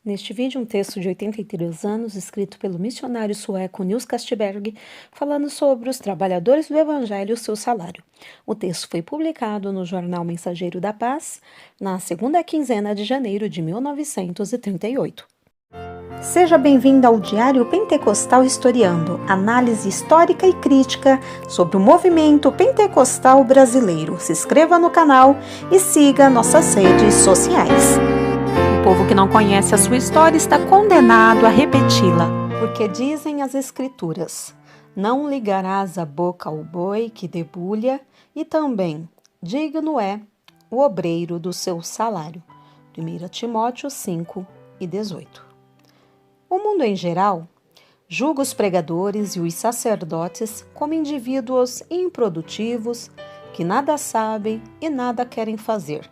Neste vídeo, um texto de 83 anos, escrito pelo missionário sueco Nils Castberg, falando sobre os trabalhadores do Evangelho e o seu salário. O texto foi publicado no jornal Mensageiro da Paz, na segunda quinzena de janeiro de 1938. Seja bem-vindo ao Diário Pentecostal Historiando, análise histórica e crítica sobre o movimento pentecostal brasileiro. Se inscreva no canal e siga nossas redes sociais. O povo que não conhece a sua história está condenado a repeti-la, porque dizem as Escrituras: não ligarás a boca ao boi que debulha, e também digno é o obreiro do seu salário. 1 Timóteo 5:18. O mundo em geral julga os pregadores e os sacerdotes como indivíduos improdutivos que nada sabem e nada querem fazer.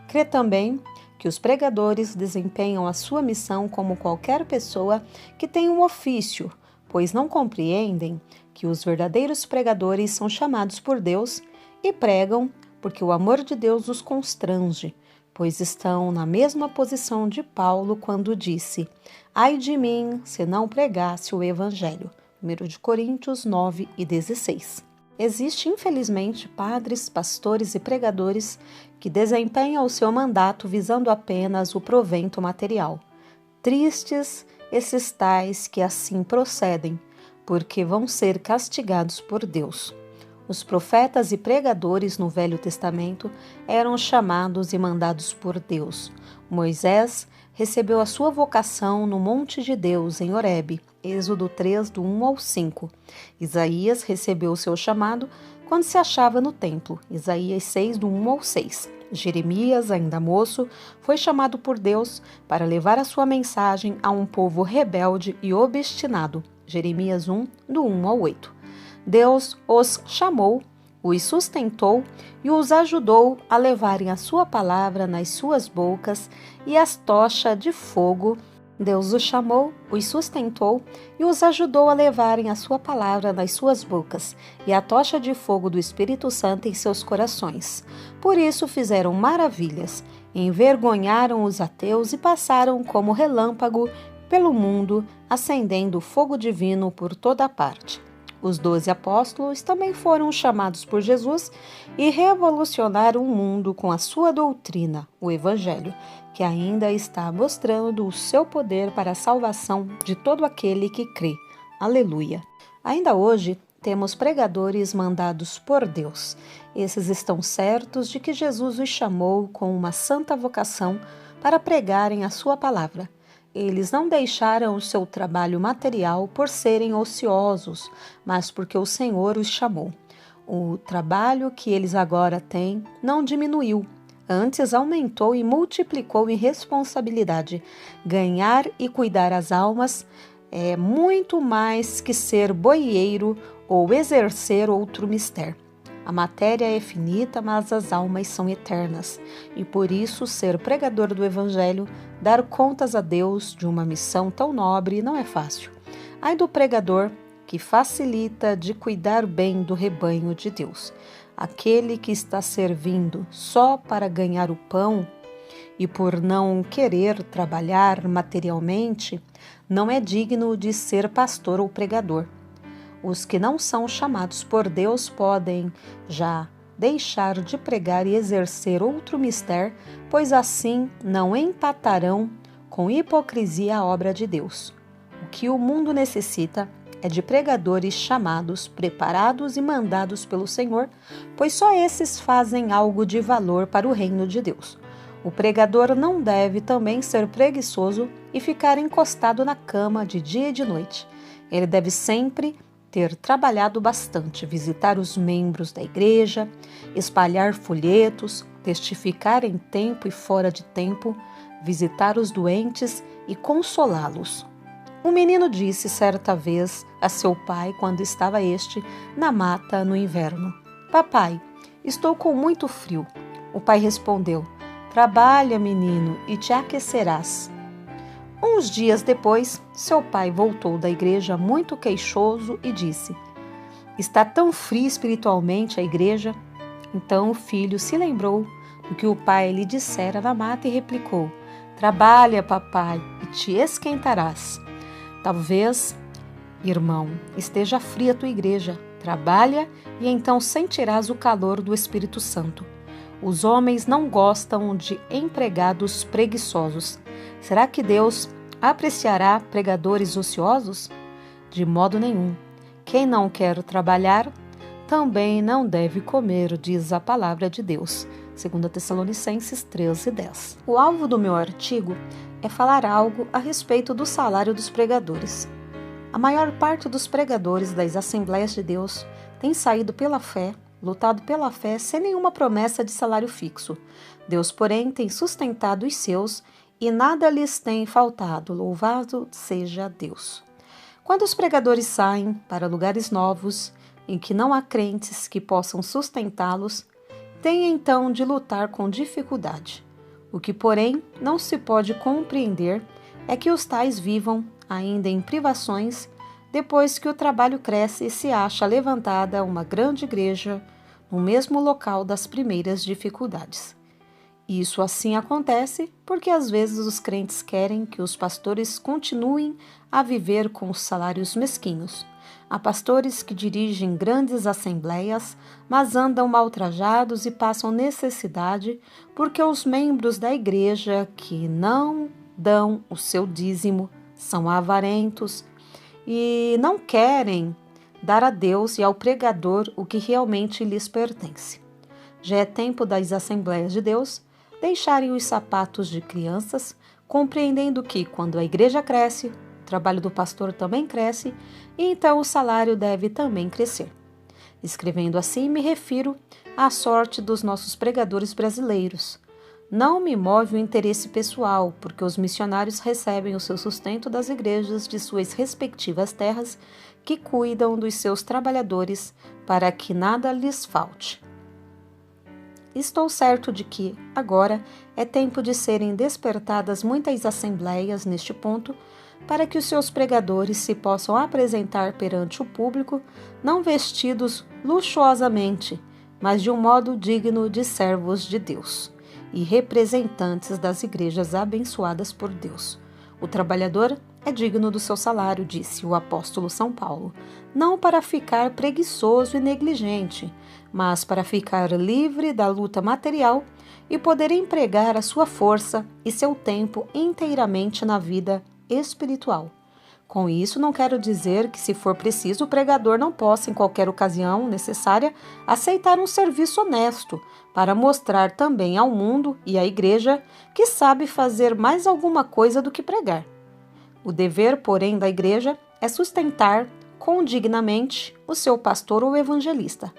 Crê também que os pregadores desempenham a sua missão como qualquer pessoa que tem um ofício, pois não compreendem que os verdadeiros pregadores são chamados por Deus e pregam porque o amor de Deus os constrange, pois estão na mesma posição de Paulo quando disse: ai de mim se não pregasse o Evangelho. 1 Coríntios 9:16. Existem, infelizmente, padres, pastores e pregadores que desempenham o seu mandato visando apenas o provento material. Tristes esses tais que assim procedem, porque vão ser castigados por Deus. Os profetas e pregadores no Velho Testamento eram chamados e mandados por Deus. Moisés recebeu a sua vocação no Monte de Deus, em Horebe, Êxodo 3, do 1 ao 5. Isaías recebeu o seu chamado quando se achava no templo, Isaías 6, do 1 ao 6. Jeremias, ainda moço, foi chamado por Deus para levar a sua mensagem a um povo rebelde e obstinado, Jeremias 1, do 1 ao 8. Deus os chamou, os sustentou e os ajudou a levarem a sua palavra nas suas bocas e as tochas de fogo. Deus os chamou, os sustentou e os ajudou a levarem a sua palavra nas suas bocas e a tocha de fogo do Espírito Santo em seus corações. Por isso fizeram maravilhas, envergonharam os ateus e passaram como relâmpago pelo mundo, acendendo fogo divino por toda parte. Os 12 apóstolos também foram chamados por Jesus e revolucionaram o mundo com a sua doutrina, o Evangelho, que ainda está mostrando o seu poder para a salvação de todo aquele que crê. Aleluia! Ainda hoje temos pregadores mandados por Deus. Esses estão certos de que Jesus os chamou com uma santa vocação para pregarem a sua palavra. Eles não deixaram o seu trabalho material por serem ociosos, mas porque o Senhor os chamou. O trabalho que eles agora têm não diminuiu, antes aumentou e multiplicou em responsabilidade. Ganhar e cuidar as almas é muito mais que ser boieiro ou exercer outro mistério. A matéria é finita, mas as almas são eternas, e por isso ser pregador do Evangelho, dar contas a Deus de uma missão tão nobre não é fácil. Ai do pregador que facilita de cuidar bem do rebanho de Deus. Aquele que está servindo só para ganhar o pão e por não querer trabalhar materialmente, não é digno de ser pastor ou pregador. Os que não são chamados por Deus podem já deixar de pregar e exercer outro mistério, pois assim não empatarão com hipocrisia a obra de Deus. O que o mundo necessita é de pregadores chamados, preparados e mandados pelo Senhor, pois só esses fazem algo de valor para o reino de Deus. O pregador não deve também ser preguiçoso e ficar encostado na cama de dia e de noite. Ele deve sempre ter trabalhado bastante, visitar os membros da igreja, espalhar folhetos, testificar em tempo e fora de tempo, visitar os doentes e consolá-los. Um menino disse certa vez a seu pai, quando estava este na mata no inverno: papai, estou com muito frio. O pai respondeu: trabalha, menino, e te aquecerás. Uns dias depois, seu pai voltou da igreja muito queixoso e disse: está tão fria espiritualmente a igreja? Então o filho se lembrou do que o pai lhe dissera na mata e replicou: Trabalha, papai, e te esquentarás. Talvez, irmão, esteja fria a tua igreja. Trabalha e então sentirás o calor do Espírito Santo. Os homens não gostam de empregados preguiçosos. Será que Deus apreciará pregadores ociosos? De modo nenhum. Quem não quer trabalhar, também não deve comer, diz a palavra de Deus. 2 Tessalonicenses 13:10. O alvo do meu artigo é falar algo a respeito do salário dos pregadores. A maior parte dos pregadores das Assembleias de Deus tem saído pela fé, lutado pela fé sem nenhuma promessa de salário fixo. Deus, porém, tem sustentado os seus e nada lhes tem faltado. Louvado seja Deus. Quando os pregadores saem para lugares novos, em que não há crentes que possam sustentá-los, têm então de lutar com dificuldade. O que, porém, não se pode compreender é que os tais vivam ainda em privações, depois que o trabalho cresce e se acha levantada uma grande igreja no mesmo local das primeiras dificuldades. Isso assim acontece porque às vezes os crentes querem que os pastores continuem a viver com salários mesquinhos. Há pastores que dirigem grandes assembleias, mas andam mal trajados e passam necessidade porque os membros da igreja que não dão o seu dízimo são avarentos e não querem dar a Deus e ao pregador o que realmente lhes pertence. Já é tempo das Assembleias de Deus deixarem os sapatos de crianças, compreendendo que, quando a igreja cresce, o trabalho do pastor também cresce e então o salário deve também crescer. Escrevendo assim, me refiro à sorte dos nossos pregadores brasileiros. Não me move o interesse pessoal, porque os missionários recebem o seu sustento das igrejas de suas respectivas terras, que cuidam dos seus trabalhadores para que nada lhes falte. Estou certo de que, agora, é tempo de serem despertadas muitas assembleias neste ponto, para que os seus pregadores se possam apresentar perante o público, não vestidos luxuosamente, mas de um modo digno de servos de Deus e representantes das igrejas abençoadas por Deus. O trabalhador é digno do seu salário, disse o apóstolo São Paulo, não para ficar preguiçoso e negligente, mas para ficar livre da luta material e poder empregar a sua força e seu tempo inteiramente na vida espiritual. Com isso, não quero dizer que, se for preciso, o pregador não possa, em qualquer ocasião necessária, aceitar um serviço honesto para mostrar também ao mundo e à igreja que sabe fazer mais alguma coisa do que pregar. O dever, porém, da igreja é sustentar condignamente o seu pastor ou evangelista.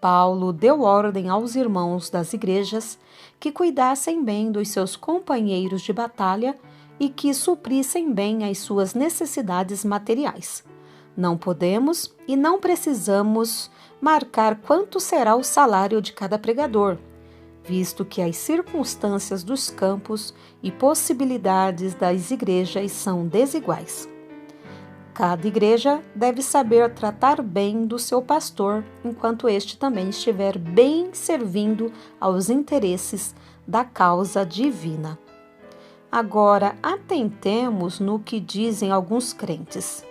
Paulo deu ordem aos irmãos das igrejas que cuidassem bem dos seus companheiros de batalha e que suprissem bem as suas necessidades materiais. Não podemos e não precisamos marcar quanto será o salário de cada pregador, visto que as circunstâncias dos campos e possibilidades das igrejas são desiguais. Cada igreja deve saber tratar bem do seu pastor, enquanto este também estiver bem servindo aos interesses da causa divina. Agora, atentemos no que dizem alguns crentes.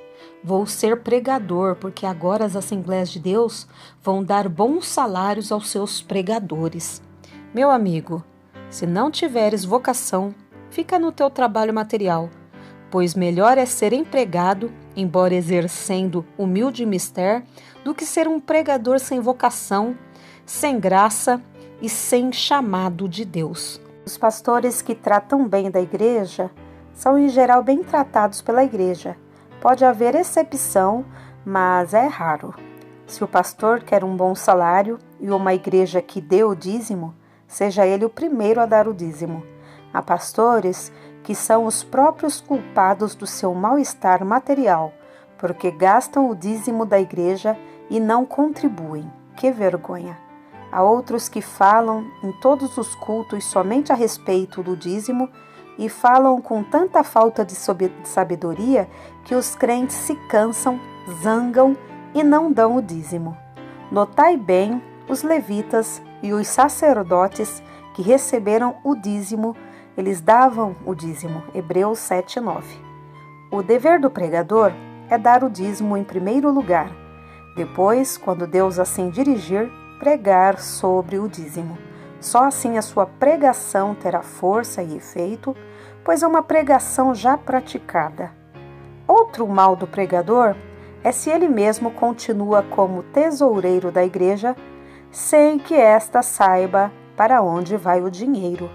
Vou ser pregador, porque agora as Assembleias de Deus vão dar bons salários aos seus pregadores. Meu amigo, se não tiveres vocação, fica no teu trabalho material, pois melhor é ser empregado, embora exercendo humilde mister, do que ser um pregador sem vocação, sem graça e sem chamado de Deus. Os pastores que tratam bem da igreja são em geral bem tratados pela igreja. Pode haver exceção, mas é raro. Se o pastor quer um bom salário e uma igreja que dê o dízimo, seja ele o primeiro a dar o dízimo. Há pastores que são os próprios culpados do seu mal-estar material, porque gastam o dízimo da igreja e não contribuem. Que vergonha! Há outros que falam em todos os cultos somente a respeito do dízimo e falam com tanta falta de sabedoria que os crentes se cansam, zangam e não dão o dízimo. Notai bem os levitas e os sacerdotes que receberam o dízimo Eles davam o dízimo, Hebreus 7:9. O dever do pregador é dar o dízimo em primeiro lugar. Depois, quando Deus assim dirigir, pregar sobre o dízimo. Só assim a sua pregação terá força e efeito, pois é uma pregação já praticada. Outro mal do pregador é se ele mesmo continua como tesoureiro da igreja, sem que esta saiba para onde vai o dinheiro.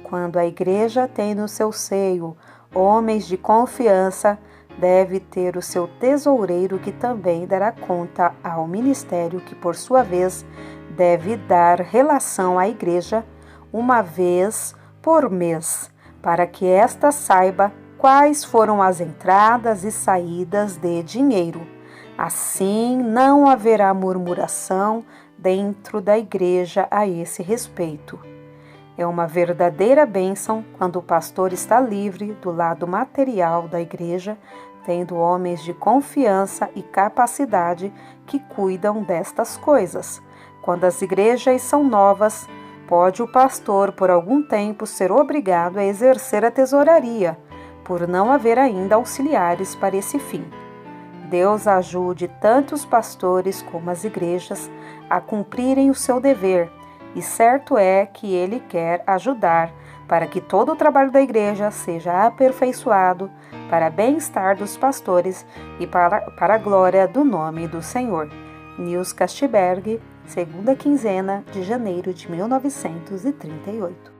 Quando a igreja tem no seu seio homens de confiança, deve ter o seu tesoureiro que também dará conta ao ministério, que por sua vez deve dar relação à igreja uma vez por mês, para que esta saiba quais foram as entradas e saídas de dinheiro. Assim, não haverá murmuração dentro da igreja a esse respeito. É uma verdadeira bênção quando o pastor está livre do lado material da igreja, tendo homens de confiança e capacidade que cuidam destas coisas. Quando as igrejas são novas, pode o pastor, por algum tempo, ser obrigado a exercer a tesouraria, por não haver ainda auxiliares para esse fim. Deus ajude tanto os pastores como as igrejas a cumprirem o seu dever, e certo é que Ele quer ajudar para que todo o trabalho da igreja seja aperfeiçoado para bem-estar dos pastores e para a glória do nome do Senhor. Nils Castberg, segunda quinzena de janeiro de 1938.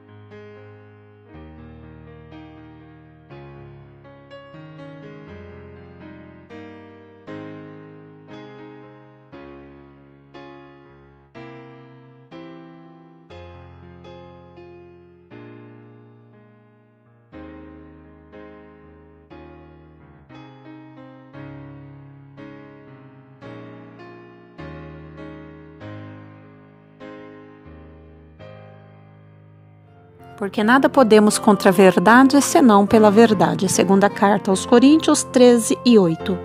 Porque nada podemos contra a verdade, senão pela verdade. Segunda carta aos Coríntios 13:8.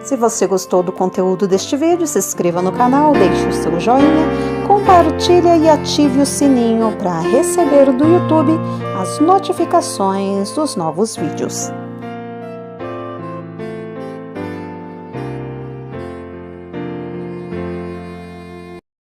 Se você gostou do conteúdo deste vídeo, se inscreva no canal, deixe o seu joinha, compartilhe e ative o sininho para receber do YouTube as notificações dos novos vídeos.